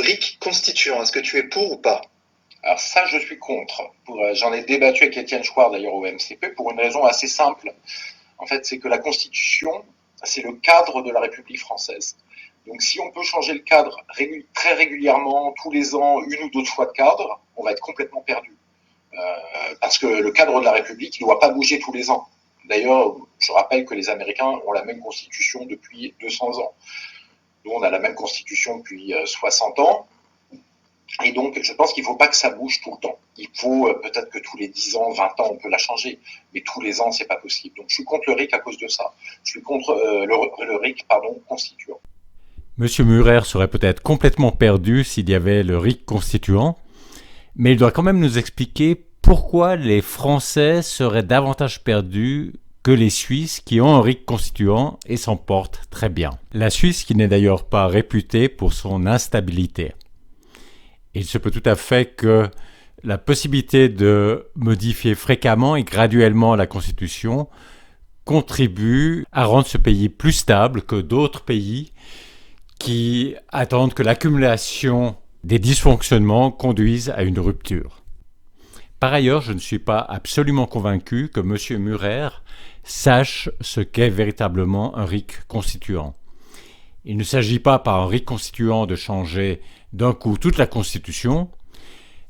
RIC constituant. Est-ce que tu es pour ou pas? Alors ça, je suis contre. J'en ai débattu avec Étienne Chouard d'ailleurs au MCP pour une raison assez simple. En fait, c'est que la Constitution, c'est le cadre de la République française. Donc si on peut changer le cadre très régulièrement, tous les ans, une ou deux fois de cadre, on va être complètement perdu. Parce que le cadre de la République ne doit pas bouger tous les ans. D'ailleurs, je rappelle que les Américains ont la même Constitution depuis 200 ans. Nous, on a la même Constitution depuis 60 ans. Et donc, je pense qu'il ne faut pas que ça bouge tout le temps. Il faut peut-être que tous les 10 ans, 20 ans, on peut la changer. Mais tous les ans, ce n'est pas possible. Donc, je suis contre le RIC à cause de ça. Je suis contre le RIC, constituant. Monsieur Murer serait peut-être complètement perdu s'il y avait le RIC constituant, mais il doit quand même nous expliquer pourquoi les Français seraient davantage perdus que les Suisses qui ont un RIC constituant et s'en portent très bien. La Suisse qui n'est d'ailleurs pas réputée pour son instabilité. Il se peut tout à fait que la possibilité de modifier fréquemment et graduellement la Constitution contribue à rendre ce pays plus stable que d'autres pays qui attendent que l'accumulation des dysfonctionnements conduise à une rupture. Par ailleurs, je ne suis pas absolument convaincu que M. Murer sache ce qu'est véritablement un RIC constituant. Il ne s'agit pas par un RIC constituant de changer d'un coup toute la Constitution,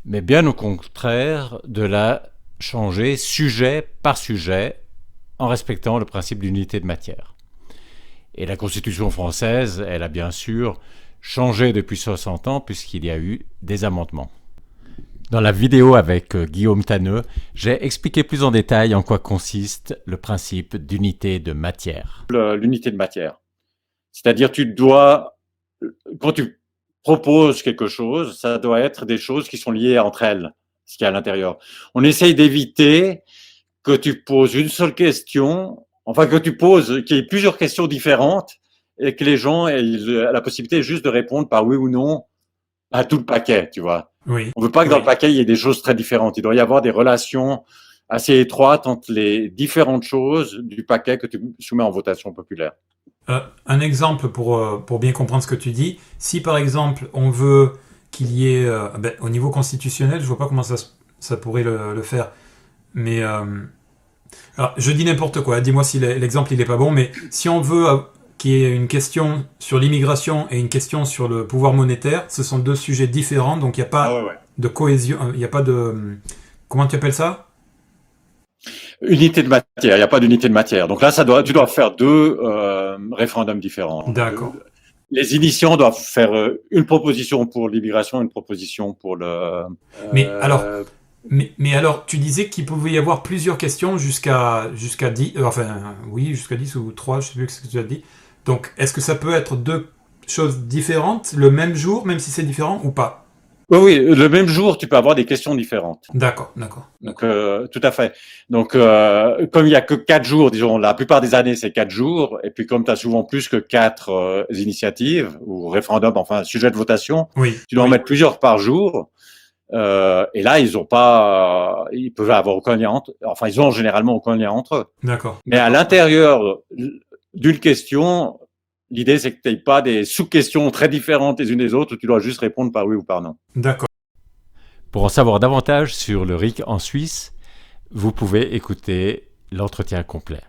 mais bien au contraire de la changer sujet par sujet en respectant le principe d'unité de matière. Et la Constitution française, elle a bien sûr changé depuis 60 ans puisqu'il y a eu des amendements. Dans la vidéo avec Guillaume Tanneux, j'ai expliqué plus en détail en quoi consiste le principe d'unité de matière. L'unité de matière. C'est-à-dire quand tu proposes quelque chose, ça doit être des choses qui sont liées entre elles, ce qu'il y a à l'intérieur. On essaye d'éviter que tu poses une seule question, qu'il y ait plusieurs questions différentes et que les gens aient la possibilité juste de répondre par oui ou non à tout le paquet, tu vois. Oui. On veut pas que dans le paquet, il y ait des choses très différentes. Il doit y avoir des relations assez étroites entre les différentes choses du paquet que tu soumets en votation populaire. Un exemple pour bien comprendre ce que tu dis. Si par exemple on veut qu'il y ait, au niveau constitutionnel, je vois pas comment ça pourrait le faire. Mais alors je dis n'importe quoi. Dis-moi si l'exemple il est pas bon. Mais si on veut qu'il y ait une question sur l'immigration et une question sur le pouvoir monétaire, ce sont deux sujets différents. Donc il n'y a pas de cohésion. Il n'y a pas de comment tu appelles ça? Unité de matière, il n'y a pas d'unité de matière. Donc là, tu dois faire deux référendums différents. D'accord. Les initiants doivent faire une proposition pour l'immigration, une proposition pour le... Mais alors, tu disais qu'il pouvait y avoir plusieurs questions jusqu'à 10, jusqu'à 10 ou 3, je ne sais plus ce que tu as dit. Donc, est-ce que ça peut être deux choses différentes le même jour, même si c'est différent ou pas? Oui, le même jour, tu peux avoir des questions différentes. D'accord. Donc, tout à fait. Donc, comme il y a que 4 jours, disons, la plupart des années, c'est 4 jours. Et puis, comme tu as souvent plus que 4 initiatives ou référendums, enfin, sujet de votation, tu dois en mettre plusieurs par jour. Et là, ils peuvent avoir aucun lien ils ont généralement aucun lien entre eux. D'accord. Mais à l'intérieur d'une question, l'idée, c'est que tu n'aies pas des sous-questions très différentes les unes des autres où tu dois juste répondre par oui ou par non. D'accord. Pour en savoir davantage sur le RIC en Suisse, vous pouvez écouter l'entretien complet.